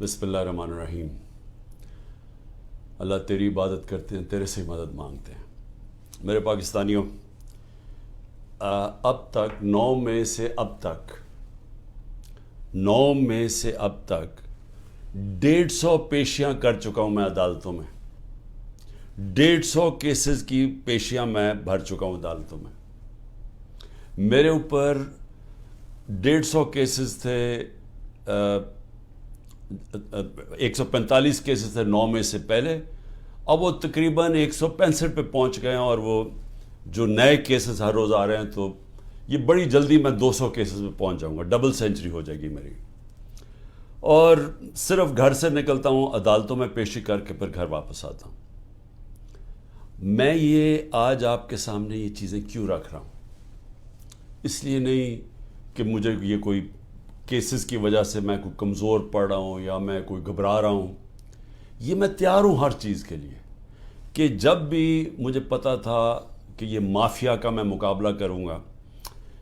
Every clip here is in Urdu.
بسم اللہ الرحمن الرحیم۔ اللہ تیری عبادت کرتے ہیں، تیرے سے مدد مانگتے ہیں۔ میرے پاکستانیوں، اب تک 9 مئی سے اب تک 150 پیشیاں کر چکا ہوں میں عدالتوں میں۔ 150 کیسز کی پیشیاں میں بھر چکا ہوں عدالتوں میں۔ میرے اوپر 150 کیسز تھے، 145 کیسز تھے 9 مئی سے پہلے، اب وہ تقریباً 165 پہ پہنچ گئے ہیں، اور وہ جو نئے کیسز ہر روز آ رہے ہیں تو یہ بڑی جلدی میں 200 کیسز پہ پہنچ جاؤں گا، ڈبل سینچری ہو جائے گی میری۔ اور صرف گھر سے نکلتا ہوں، عدالتوں میں پیشی کر کے پھر گھر واپس آتا ہوں۔ میں یہ آج آپ کے سامنے یہ چیزیں کیوں رکھ رہا ہوں؟ اس لیے نہیں کہ مجھے یہ کوئی کیسز کی وجہ سے میں کوئی کمزور پڑ رہا ہوں یا میں کوئی گھبرا رہا ہوں۔ یہ میں تیار ہوں ہر چیز کے لیے، کہ جب بھی مجھے پتا تھا کہ یہ مافیا کا میں مقابلہ کروں گا۔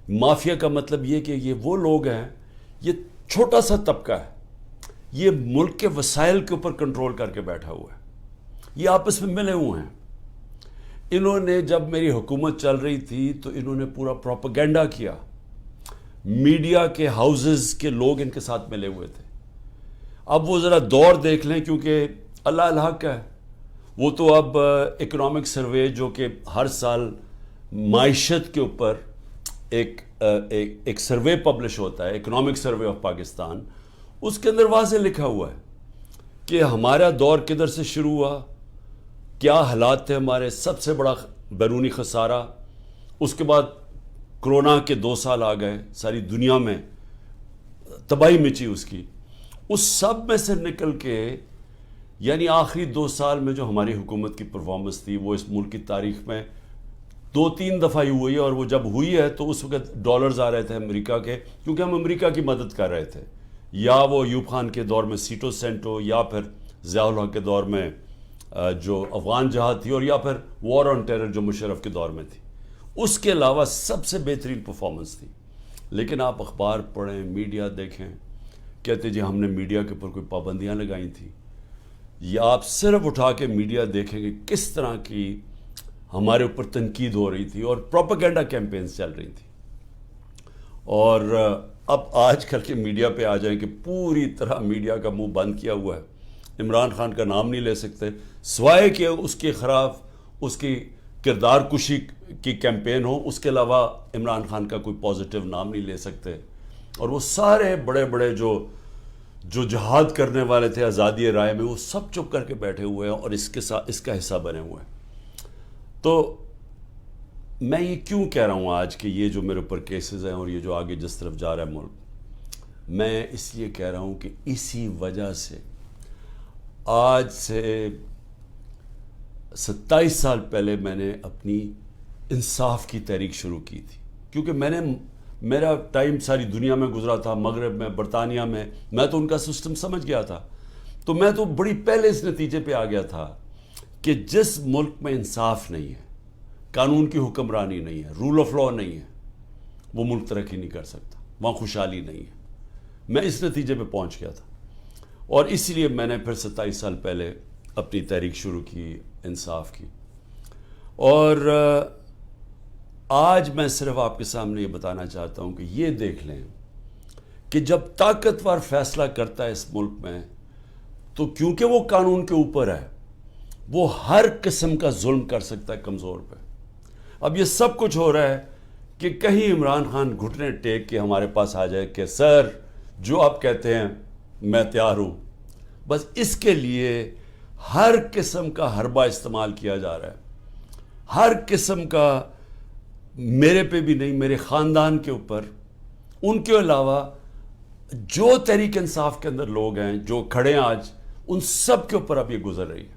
مافیا کا مطلب یہ کہ یہ وہ لوگ ہیں، یہ چھوٹا سا طبقہ ہے، یہ ملک کے وسائل کے اوپر کنٹرول کر کے بیٹھا ہوا ہے، یہ آپس میں ملے ہوئے ہیں۔ انہوں نے جب میری حکومت چل رہی تھی تو انہوں نے پورا پروپیگنڈا کیا، میڈیا کے ہاؤسز کے لوگ ان کے ساتھ ملے ہوئے تھے۔ اب وہ ذرا دور دیکھ لیں، کیونکہ اللہ الحق ہے، وہ تو اب اکنامک سروے جو کہ ہر سال معیشت کے اوپر ایک سروے پبلش ہوتا ہے، اکنامک سروے آف پاکستان، اس کے اندر واضح لکھا ہوا ہے کہ ہمارا دور کدھر سے شروع ہوا، کیا حالات تھے ہمارے، سب سے بڑا بیرونی خسارہ، اس کے بعد کرونا کے 2 سال آ گئے، ساری دنیا میں تباہی مچی اس کی، اس سب میں سے نکل کے یعنی آخری 2 سال میں جو ہماری حکومت کی پرفارمنس تھی وہ اس ملک کی تاریخ میں 2-3 دفعہ ہی ہوئی ہے، اور وہ جب ہوئی ہے تو اس وقت ڈالرز آ رہے تھے امریکہ کے، کیونکہ ہم امریکہ کی مدد کر رہے تھے، یا وہ ایوب خان کے دور میں سیٹو سینٹو، یا پھر ضیاء الحق کے دور میں جو افغان جہاد تھی، اور یا پھر وار آن ٹیرر جو مشرف کے دور میں تھی۔ اس کے علاوہ سب سے بہترین پرفارمنس تھی۔ لیکن آپ اخبار پڑھیں، میڈیا دیکھیں، کہتے جی ہم نے میڈیا کے اوپر کوئی پابندیاں لگائی تھیں، یا آپ صرف اٹھا کے میڈیا دیکھیں کہ کس طرح کی ہمارے اوپر تنقید ہو رہی تھی اور پروپیگنڈا کیمپینز چل رہی تھی۔ اور اب آج کل کے میڈیا پہ آ جائیں کہ پوری طرح میڈیا کا منہ بند کیا ہوا ہے، عمران خان کا نام نہیں لے سکتے، سوائے کہ اس کے خلاف اس کی کردار کشی کی کیمپین ہو، اس کے علاوہ عمران خان کا کوئی پازیٹیو نام نہیں لے سکتے۔ اور وہ سارے بڑے بڑے جو جہاد کرنے والے تھے آزادی رائے میں، وہ سب چپ کر کے بیٹھے ہوئے ہیں اور اس کا حصہ بنے ہوئے ہیں۔ تو میں یہ کیوں کہہ رہا ہوں آج کہ یہ جو میرے اوپر کیسز ہیں اور یہ جو آگے جس طرف جا رہا ہے ملک، میں اس لیے کہہ رہا ہوں کہ اسی وجہ سے آج سے 27 سال پہلے میں نے اپنی انصاف کی تحریک شروع کی تھی، کیونکہ میرا ٹائم ساری دنیا میں گزرا تھا، مغرب میں، برطانیہ میں تو ان کا سسٹم سمجھ گیا تھا، تو میں تو بڑی پہلے اس نتیجے پہ آ گیا تھا کہ جس ملک میں انصاف نہیں ہے، قانون کی حکمرانی نہیں ہے، رول آف لا نہیں ہے، وہ ملک ترقی نہیں کر سکتا، وہاں خوشحالی نہیں ہے۔ میں اس نتیجے پہ پہنچ گیا تھا، اور اسی لیے میں نے پھر 27 سال پہلے اپنی تحریک شروع کی انصاف کی۔ اور آج میں صرف آپ کے سامنے یہ بتانا چاہتا ہوں کہ یہ دیکھ لیں کہ جب طاقتور فیصلہ کرتا ہے اس ملک میں، تو کیونکہ وہ قانون کے اوپر ہے، وہ ہر قسم کا ظلم کر سکتا ہے کمزور پہ۔ اب یہ سب کچھ ہو رہا ہے کہ کہیں عمران خان گھٹنے ٹیک کے ہمارے پاس آ جائے کہ سر جو آپ کہتے ہیں میں تیار ہوں، بس اس کے لیے ہر قسم کا حربہ استعمال کیا جا رہا ہے، ہر قسم کا، میرے پہ بھی نہیں، میرے خاندان کے اوپر، ان کے علاوہ جو تحریک انصاف کے اندر لوگ ہیں جو کھڑے ہیں آج، ان سب کے اوپر اب یہ گزر رہی ہے،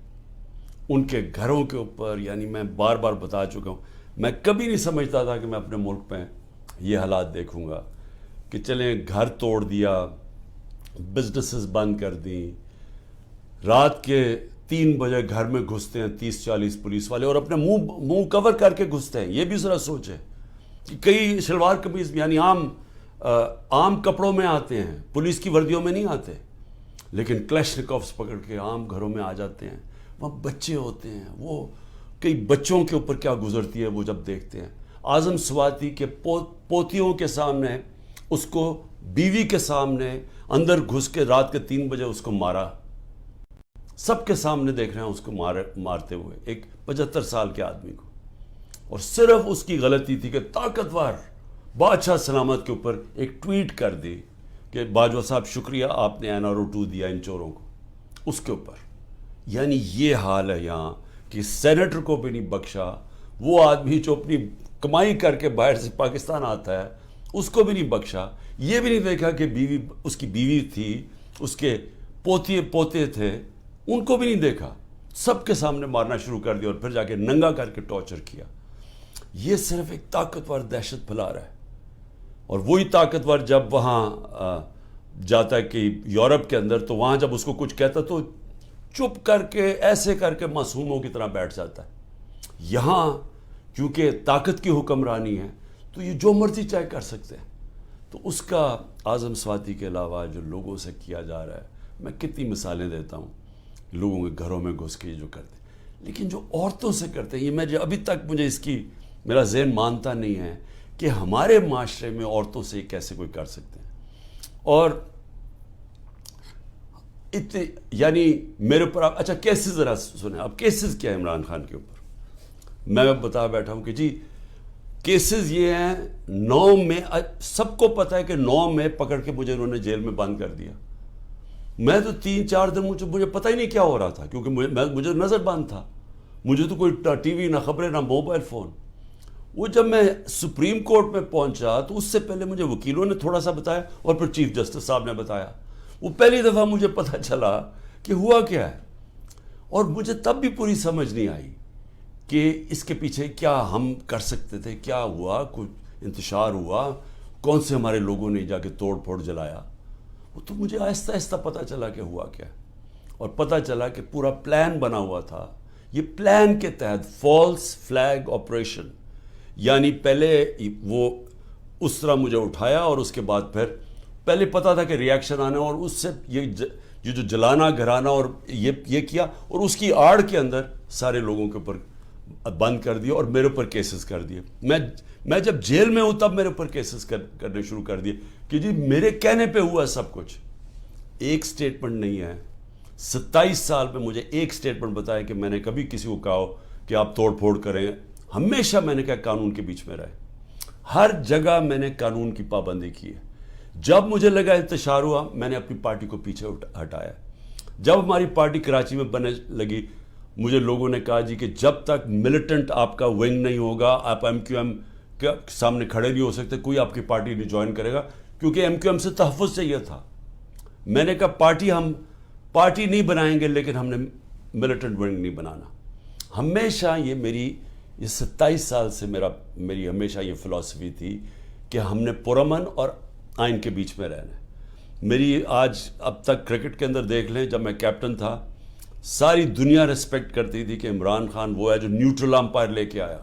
ان کے گھروں کے اوپر۔ یعنی میں بار بار بتا چکا ہوں، میں کبھی نہیں سمجھتا تھا کہ میں اپنے ملک میں یہ حالات دیکھوں گا کہ چلیں گھر توڑ دیا، بزنسز بند کر دیں، رات کے 3 بجے گھر میں گھستے ہیں 30-40 پولیس والے، اور اپنے منہ کور کر کے گھستے ہیں۔ یہ بھی ذرا سوچیں کہ کئی شلوار قمیض یعنی عام کپڑوں میں آتے ہیں، پولیس کی وردیوں میں نہیں آتے، لیکن کلیشنکوفس پکڑ کے عام گھروں میں آ جاتے ہیں، وہاں بچے ہوتے ہیں، وہ کئی بچوں کے اوپر کیا گزرتی ہے وہ جب دیکھتے ہیں. اعظم سواتی کے پوتیوں کے سامنے اس کو، بیوی کے سامنے اندر گھس کے رات کے 3 بجے اس کو مارا، سب کے سامنے دیکھ رہے ہیں اس کو مارتے ہوئے، ایک 75 سال کے آدمی کو. اور صرف اس کی غلطی تھی کہ طاقتور بادشاہ سلامت کے اوپر ایک ٹویٹ کر دی کہ باجوہ صاحب شکریہ آپ نے NRO2 دیا ان چوروں کو، اس کے اوپر. یعنی یہ حال ہے یہاں کہ سینیٹر کو بھی نہیں بخشا، وہ آدمی جو اپنی کمائی کر کے باہر سے پاکستان آتا ہے اس کو بھی نہیں بخشا. یہ بھی نہیں دیکھا کہ بیوی، اس کی بیوی تھی، اس کے پوتے تھے، ان کو بھی نہیں دیکھا، سب کے سامنے مارنا شروع کر دیا اور پھر جا کے ننگا کر کے ٹارچر کیا. یہ صرف ایک طاقتور دہشت پھیلا رہا ہے. اور وہی طاقتور جب وہاں جاتا ہے کہ یورپ کے اندر، تو وہاں جب اس کو کچھ کہتا تو چپ کر کے ایسے کر کے معصوموں کی طرح بیٹھ جاتا ہے. یہاں کیونکہ طاقت کی حکمرانی ہے تو یہ جو مرضی چاہے کر سکتے ہیں. تو اس کا اعظم سواتی کے علاوہ جو لوگوں سے کیا جا رہا ہے، میں کتنی مثالیں دیتا ہوں لوگوں کے گھروں میں گھس کے یہ جو کرتے ہیں. لیکن جو عورتوں سے کرتے ہیں، یہ میں ابھی تک مجھے اس کی میرا ذہن مانتا نہیں ہے کہ ہمارے معاشرے میں عورتوں سے کیسے کوئی کر سکتے ہیں. اور یعنی میرے اوپر آپ اچھا کیسز ذرا سنیں، اب کیسز کیا ہے عمران خان کے اوپر. میں بتا بیٹھا ہوں کہ جی کیسز یہ ہیں، 9 میں سب کو پتہ ہے کہ 9 میں پکڑ کے مجھے انہوں نے جیل میں بند کر دیا. میں تو 3-4 دن مجھے پتہ ہی نہیں کیا ہو رہا تھا، کیونکہ مجھے نظر بند تھا، مجھے تو کوئی ٹی وی، نہ خبریں، نہ موبائل فون. وہ جب میں سپریم کورٹ میں پہنچا تو اس سے پہلے مجھے وکیلوں نے تھوڑا سا بتایا اور پھر چیف جسٹس صاحب نے بتایا. وہ پہلی دفعہ مجھے پتہ چلا کہ ہوا کیا ہے. اور مجھے تب بھی پوری سمجھ نہیں آئی کہ اس کے پیچھے کیا ہم کر سکتے تھے، کیا ہوا، کچھ انتشار ہوا، کون سے ہمارے لوگوں نے جا کے توڑ پھوڑ جلایا. وہ تو مجھے آہستہ آہستہ پتہ چلا کہ ہوا کیا. اور پتہ چلا کہ پورا پلان بنا ہوا تھا. یہ پلان کے تحت فالس فلیگ آپریشن، یعنی پہلے وہ اس طرح مجھے اٹھایا اور اس کے بعد پھر پہلے پتا تھا کہ ریاکشن آنا، اور اس سے یہ جو جلانا گھرانا اور یہ کیا، اور اس کی آڑ کے اندر سارے لوگوں کے اوپر بند کر دیا اور میرے اوپر کیسز کر دیے. میں جب جیل میں ہوں تب میرے اوپر کیسز کرنے شروع کر دیے کہ جی میرے کہنے پہ ہوا سب کچھ. ایک سٹیٹمنٹ نہیں ہے. 27 سال میں مجھے ایک سٹیٹمنٹ بتایا کہ میں نے کبھی کسی کو کہا ہو کہ آپ توڑ پھوڑ کریں. ہمیشہ میں نے کہا قانون کے بیچ میں رہے. ہر جگہ میں نے قانون کی پابندی کی ہے. جب مجھے لگا انتشار ہوا، میں نے اپنی پارٹی کو پیچھے ہٹایا. جب ہماری پارٹی کراچی میں بننے لگی، مجھے لوگوں نے کہا جی کہ جب تک ملیٹنٹ آپ کا ونگ نہیں ہوگا، آپ MQM کے سامنے کھڑے نہیں ہو سکتے، کوئی آپ کی پارٹی نہیں جوائن کرے گا، کیونکہ MQM سے تحفظ چاہیے تھا. میں نے کہا ہم پارٹی نہیں بنائیں گے، لیکن ہم نے ملیٹنٹ ونگ نہیں بنانا. ہمیشہ یہ 27 سال سے میری ہمیشہ یہ فلسفی تھی کہ ہم نے پرامن اور آئین کے بیچ میں رہنا ہے. میری آج اب تک کرکٹ کے اندر دیکھ لیں، جب میں کیپٹن تھا ساری دنیا ریسپیکٹ کرتی تھی کہ عمران خان وہ ہے جو نیوٹرل امپائر لے کے آیا.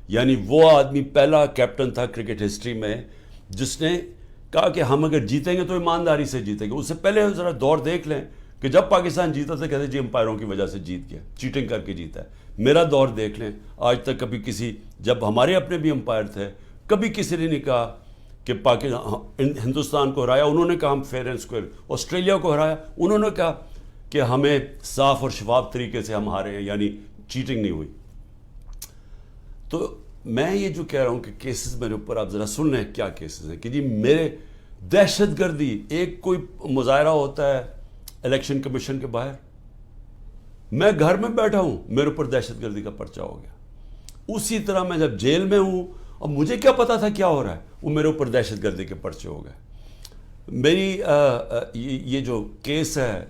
یعنی وہ آدمی پہلا کیپٹن تھا کرکٹ ہسٹری میں جس نے کہا کہ ہم اگر جیتیں گے تو ایمانداری سے جیتیں گے. اس سے پہلے ذرا دور دیکھ لیں کہ جب پاکستان جیتا تھا کہتے جی امپائروں کی وجہ سے جیت گیا، چیٹنگ کر کے جیتا ہے. میرا دور دیکھ لیں، آج تک کبھی جب ہمارے اپنے بھی امپائر تھے، کبھی کسی نے نہیں کہا کہ ہندوستان کو ہرایا انہوں نے کہا ہم فیئر اینڈ اسکوئر. آسٹریلیا کو ہرایا انہوں نے کہا کہ ہمیں صاف اور شفاف طریقے سے ہم ہارے ہیں، یعنی چیٹنگ نہیں ہوئی. تو میں یہ جو کہہ رہا ہوں کہ کیسز میرے اوپر آپ ذرا سن لیں کیا کیسز ہیں کہ جی میرے دہشت گردی، ایک کوئی مظاہرہ ہوتا ہے الیکشن کمیشن کے باہر، میں گھر میں بیٹھا ہوں میرے اوپر دہشت گردی کا پرچہ ہو گیا. اسی طرح میں جب جیل میں ہوں اور مجھے کیا پتا تھا کیا ہو رہا ہے، وہ میرے اوپر دہشت گردی کے پرچے ہو گئے. میری یہ جو کیس ہے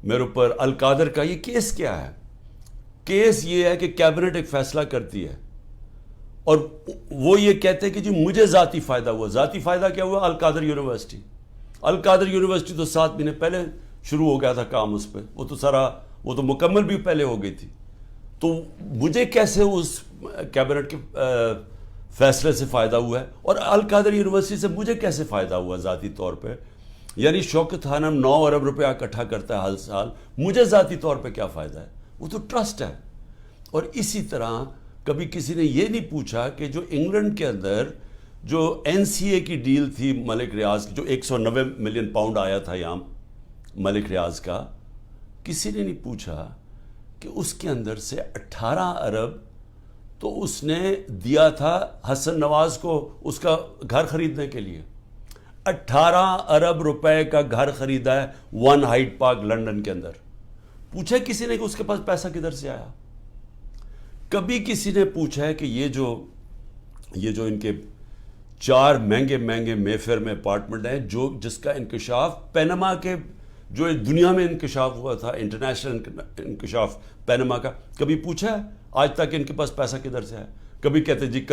میرے اوپر القادر کا، یہ کیس کیا ہے؟ کیس یہ ہے کہ کیبنٹ ایک فیصلہ کرتی ہے اور وہ یہ کہتے ہیں کہ جی مجھے ذاتی فائدہ ہوا. ذاتی فائدہ کیا ہوا؟ القادر یونیورسٹی. القادر یونیورسٹی تو 7 مہینے پہلے شروع ہو گیا تھا کام اس پہ، وہ تو مکمل بھی پہلے ہو گئی تھی. تو مجھے کیسے اس کیبنٹ کے فیصلے سے فائدہ ہوا ہے، اور القادر یونیورسٹی سے مجھے کیسے فائدہ ہوا ذاتی طور پہ؟ یعنی شوکت خانم 9 ارب روپیہ اکٹھا کرتا ہے ہر سال، مجھے ذاتی طور پہ کیا فائدہ ہے؟ وہ تو ٹرسٹ ہے۔ اور اسی طرح کبھی کسی نے یہ نہیں پوچھا کہ جو انگلینڈ کے اندر جو NCA کی ڈیل تھی ملک ریاض کی، جو 190 ملین پاؤنڈ آیا تھا یہاں ملک ریاض کا، کسی نے نہیں پوچھا کہ اس کے اندر سے 18 ارب تو اس نے دیا تھا حسن نواز کو اس کا گھر خریدنے کے لیے۔ 18 ارب روپے کا گھر خریدا ہے ون ہائیڈ پارک لنڈن کے اندر۔ پوچھا کسی نے کہ اس کے پاس پیسہ کدھر سے آیا؟ کبھی کسی نے پوچھا ہے کہ یہ جو ان کے 4 مہنگے مے فیئر میں اپارٹمنٹ ہیں جس کا انکشاف پینما کے جو دنیا میں انکشاف ہوا تھا، انٹرنیشنل انکشاف پینما کا، کبھی پوچھا ہے آج تک ان کے پاس پیسہ کدھر سے ہے؟ کبھی کہتے جی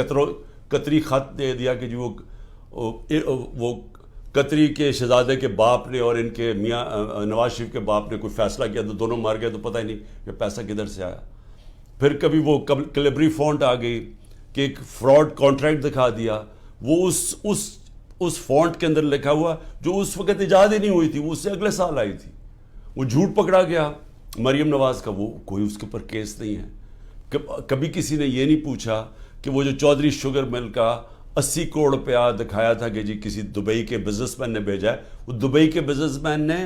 قطری خط دے دیا کہ جی وہ قطری کے شہزادے کے باپ نے اور ان کے میاں نواز شریف کے باپ نے کوئی فیصلہ کیا تو دونوں مار گئے، تو پتہ ہی نہیں کہ پیسہ کدھر سے آیا۔ پھر کبھی وہ کلیبری فونٹ آ گئی کہ ایک فراڈ کانٹریکٹ دکھا دیا، وہ اس فونٹ کے اندر لکھا ہوا جو اس وقت ایجاد ہی نہیں ہوئی تھی، وہ اس سے اگلے سال آئی تھی، وہ جھوٹ پکڑا گیا مریم نواز کا، وہ کوئی اس کے اوپر کیس نہیں ہے۔ کبھی کسی نے یہ نہیں پوچھا کہ وہ جو چودھری شوگر مل کا 80 کروڑ روپیہ دکھایا تھا کہ جی کسی دبئی کے بزنس مین نے بھیجا ہے، وہ دبئی کے بزنس مین نے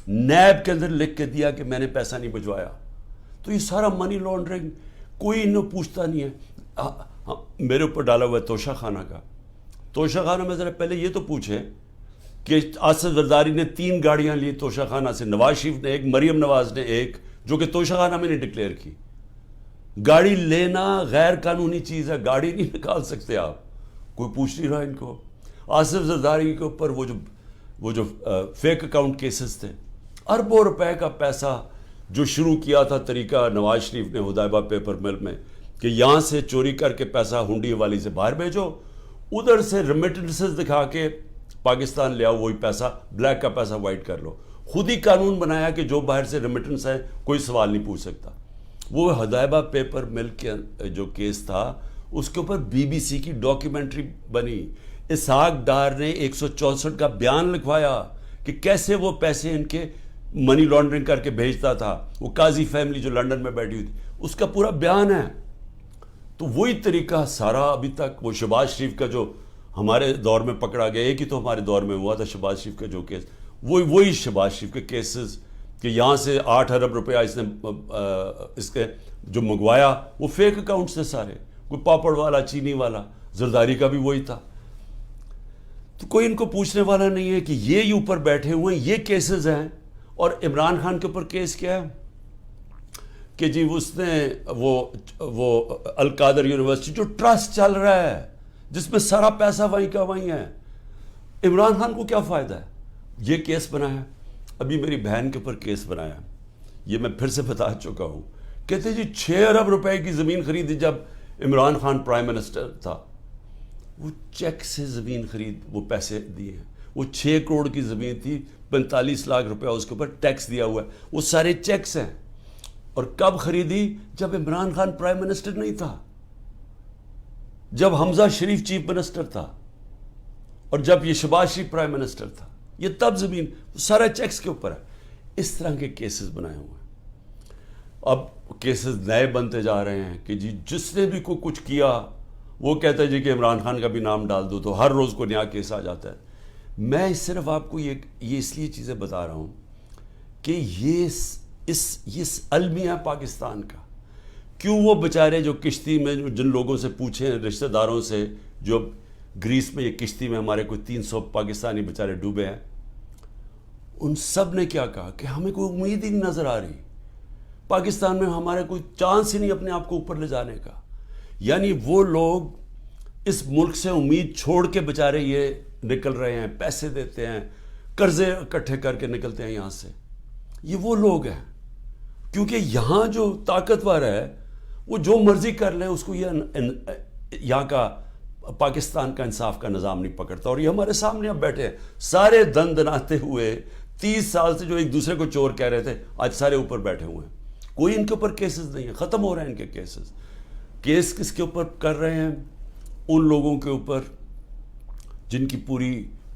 نیب کے اندر لکھ کے دیا کہ میں نے پیسہ نہیں بھجوایا۔ تو یہ سارا منی لانڈرنگ کوئی انہوں پوچھتا نہیں ہے۔ میرے اوپر ڈالا ہوا ہے توشہ خانہ کا۔ توشہ خانہ میں ذرا پہلے یہ تو پوچھیں کہ آصف زرداری نے 3 گاڑیاں لی توشہ خانہ سے، نواز شریف نے 1، مریم نواز نے 1، جو کہ توشہ خانہ میں نے ڈکلیئر کی۔ گاڑی لینا غیر قانونی چیز ہے، گاڑی نہیں نکال سکتے آپ، کوئی پوچھ نہیں رہا ان کو۔ آصف زرداری کے اوپر وہ جو فیک اکاؤنٹ کیسز تھے، اربوں روپے کا پیسہ جو شروع کیا تھا طریقہ نواز شریف نے حدیبہ پیپر مل میں کہ یہاں سے چوری کر کے پیسہ ہنڈی والی سے باہر بھیجو، ادھر سے ریمیٹنسز دکھا کے پاکستان لے آؤ، وہی پیسہ بلیک کا پیسہ وائٹ کر لو۔ خود ہی قانون بنایا کہ جو باہر سے ریمیٹنس ہے کوئی سوال نہیں پوچھ سکتا۔ وہ حدیبہ پیپر مل کے جو کیس تھا اس کے اوپر BBC کی ڈاکیومنٹری بنی، اسحاق ڈار نے 164 کا بیان لکھوایا کہ کیسے وہ پیسے ان کے منی لانڈرنگ کر کے بھیجتا تھا۔ وہ قاضی فیملی جو لنڈن میں بیٹھی ہوئی تھی اس کا پورا بیان ہے۔ تو وہی طریقہ سارا ابھی تک، وہ شہباز شریف کا جو ہمارے دور میں پکڑا گیا، ایک ہی تو ہمارے دور میں ہوا تھا شہباز شریف کا جو کیس، وہی شہباز شریف کے کیسز کہ یہاں سے 8 ارب روپیہ اس کے جو منگوایا وہ فیک اکاؤنٹس تھے سارے، کوئی پاپڑ والا، چینی والا، زرداری کا بھی وہی تھا۔ تو کوئی ان کو پوچھنے والا نہیں ہے کہ یہ اوپر بیٹھے ہوئے ہیں، یہ کیسز ہیں۔ اور عمران خان کے اوپر کیس کیا ہے کہ جی اس نے وہ القادر یونیورسٹی جو ٹرسٹ چل رہا ہے جس میں سارا پیسہ وہیں کا وہیں ہے، عمران خان کو کیا فائدہ ہے؟ یہ کیس بنایا، ابھی میری بہن کے اوپر کیس بنایا، یہ میں پھر سے بتا چکا ہوں، کہتے جی 6 ارب روپے کی زمین خریدی جب عمران خان پرائم منسٹر تھا، وہ چیک سے زمین خرید وہ پیسے دیے ہیں، وہ 6 کروڑ کی زمین تھی، 45 لاکھ روپیہ اس کے اوپر ٹیکس دیا ہوا ہے، وہ سارے چیکس ہیں۔ اور کب خریدی؟ جب عمران خان پرائم منسٹر نہیں تھا، جب حمزہ شریف چیف منسٹر تھا، اور جب یہ شہباز شریف پرائم منسٹر تھا، یہ تب زمین سارا چیکس کے اوپر ہے۔ اس طرح کے کیسز بنائے ہوئے ہیں۔ اب کیسز نئے بنتے جا رہے ہیں کہ جی جس نے بھی کوئی کچھ کیا وہ کہتا ہے جی کہ عمران خان کا بھی نام ڈال دو، تو ہر روز کو نیا کیس آ جاتا ہے۔ میں صرف آپ کو یہ اس لیے چیزیں بتا رہا ہوں کہ یہ المیہ پاکستان کا، کیوں وہ بیچارے جو کشتی میں جن لوگوں سے پوچھیں رشتہ داروں سے جو گریس میں یہ کشتی میں ہمارے کوئی 300 پاکستانی بیچارے ڈوبے ہیں، ان سب نے کیا کہا کہ ہمیں کوئی امید ہی نہیں نظر آ رہی، پاکستان میں ہمارے کوئی چانس ہی نہیں اپنے آپ کو اوپر لے جانے کا۔ یعنی وہ لوگ اس ملک سے امید چھوڑ کے بیچارے یہ نکل رہے ہیں، پیسے دیتے ہیں، قرضے اکٹھے کر کے نکلتے ہیں یہاں سے۔ یہ وہ لوگ ہیں، کیونکہ یہاں جو طاقتور ہے وہ جو مرضی کر لے، اس کو یہاں کا پاکستان کا انصاف کا نظام نہیں پکڑتا۔ اور یہ ہمارے سامنے اب بیٹھے ہیں سارے دن دناتے ہوئے، 30 سال سے جو ایک دوسرے کو چور کہہ رہے تھے، آج سارے اوپر بیٹھے ہوئے ہیں، کوئی ان کے اوپر کیسز نہیں ہے، ختم ہو رہے ہیں ان کے کیسز۔ کیس کس کے اوپر کر رہے ہیں؟ ان لوگوں کے اوپر جن کی پوری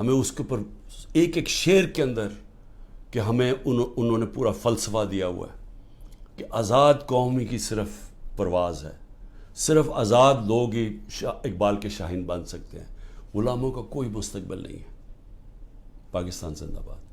ہمیں اس کے اوپر ایک ایک شعر کے اندر کہ ہمیں انہوں نے پورا فلسفہ دیا ہوا ہے کہ آزاد قومی کی صرف پرواز ہے، صرف آزاد لوگ ہی اقبال کے شاہین بن سکتے ہیں، غلاموں کا کوئی مستقبل نہیں ہے۔ پاکستان زندہ باد۔